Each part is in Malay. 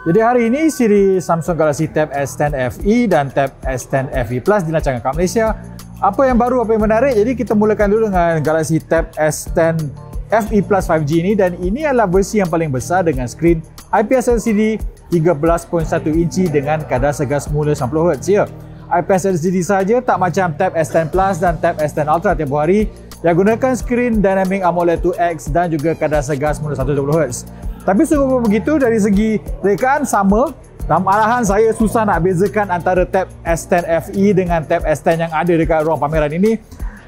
Jadi hari ini siri Samsung Galaxy Tab S10 FE dan Tab S10 FE Plus dilancarkan kat Malaysia. Apa yang baru, apa yang menarik? Jadi kita mulakan dulu dengan Galaxy Tab S10 FE Plus 5G ini, dan ini adalah versi yang paling besar dengan skrin IPS LCD 13.1 inci dengan kadar segar semula 90Hz ya. IPS LCD saja, tak macam Tab S10 Plus dan Tab S10 Ultra tempoh hari yang gunakan skrin Dynamic AMOLED 2X dan juga kadar segar semula 120Hz. Tapi sungguh begitu, dari segi rekaan sama. Dalam arahan saya susah nak bezakan antara Tab S10 FE dengan Tab S10 yang ada dekat ruang pameran ini.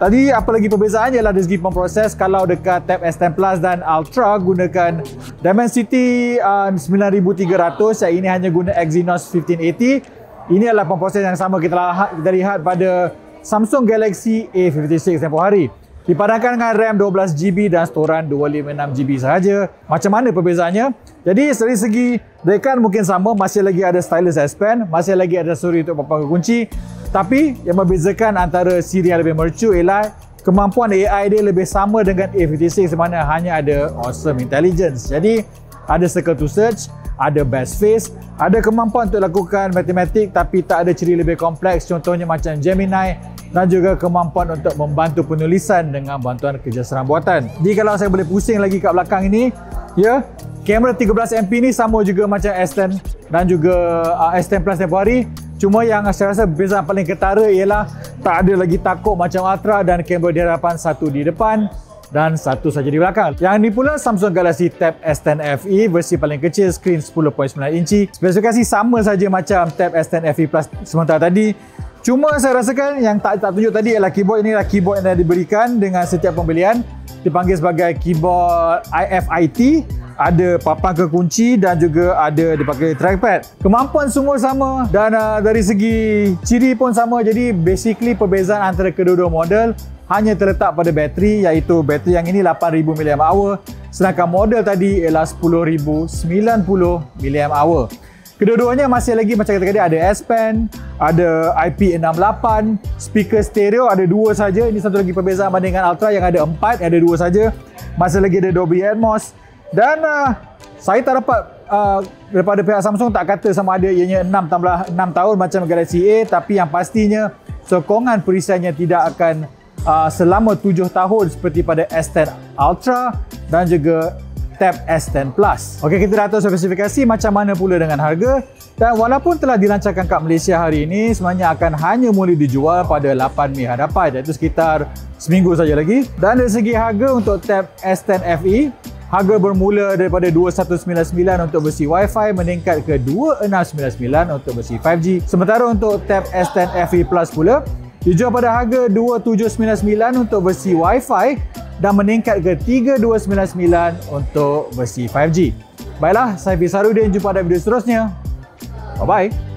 Tadi apa lagi perbezaannya ialah dari segi pemproses. Kalau dekat Tab S10 Plus dan Ultra gunakan Dimensity 9300, yang ini hanya guna Exynos 1580. Ini adalah pemproses yang sama kita lihat pada Samsung Galaxy A56 tempoh hari. Dipadankan dengan RAM 12GB dan storan 256GB sahaja. Macam mana perbezaannya? Jadi dari segi rekaan mungkin sama, masih lagi ada stylus S Pen, masih lagi ada suri untuk papan kunci. Tapi yang membezakan antara siri yang lebih mercu ialah kemampuan AI dia lebih sama dengan A56, di mana hanya ada Awesome Intelligence. Jadi ada Circle to Search, ada Best Face, ada kemampuan untuk lakukan matematik tapi tak ada ciri lebih kompleks, contohnya macam Gemini, dan juga kemampuan untuk membantu penulisan dengan bantuan kerja seram buatan. Jadi kalau saya boleh pusing lagi kat belakang ini, ya, kamera 13MP ni sama juga macam S10 dan juga S10 Plus tempoh hari. Cuma yang saya rasa perbezaan paling ketara ialah tak ada lagi takuk macam Ultra dan kamera di hadapan, satu di depan dan satu saja di belakang. Yang ini pula Samsung Galaxy Tab S10 FE, versi paling kecil, skrin 10.9 inci. Spesifikasi sama saja macam Tab S10 FE Plus sementara tadi. Cuma saya rasakan yang tak tunjuk tadi ialah keyboard. Ini adalah keyboard yang diberikan dengan setiap pembelian. Dipanggil sebagai keyboard IFIT. Ada papan kekunci dan juga ada dipakai trackpad. Kemampuan semua sama dan dari segi ciri pun sama. Jadi basically perbezaan antara kedua-dua model hanya terletak pada bateri, iaitu bateri yang ini 8000 mAh sedangkan model tadi ialah 10090 mAh. Kedua-duanya masih lagi macam kata tadi, ada S Pen, ada IP68, speaker stereo ada 2 saja. Ini satu lagi perbezaan banding dengan Ultra yang ada 4, ada 2 saja. Masih lagi ada Dolby Atmos. Dan saya tak dapat daripada pihak Samsung tak kata sama ada ianya 6 tahun macam Galaxy A, tapi yang pastinya sokongan perisiannya tidak akan selama 7 tahun seperti pada S10 Ultra dan juga Tab S10 Plus. Okey, kita dah tahu spesifikasi, macam mana pula dengan harga. Dan walaupun telah dilancarkan kat Malaysia hari ini, sebenarnya akan hanya mula dijual pada 8 Mei hadapan, iaitu sekitar seminggu saja lagi. Dan dari segi harga untuk Tab S10 FE, harga bermula daripada 2199 untuk versi Wi-Fi meningkat ke 2699 untuk versi 5G. Sementara untuk Tab S10 FE Plus pula dijual pada harga 2799 untuk versi Wi-Fi dan meningkat ke 3299 untuk versi 5G. Baiklah, saya Fisarudin, jumpa pada video seterusnya. Bye-bye.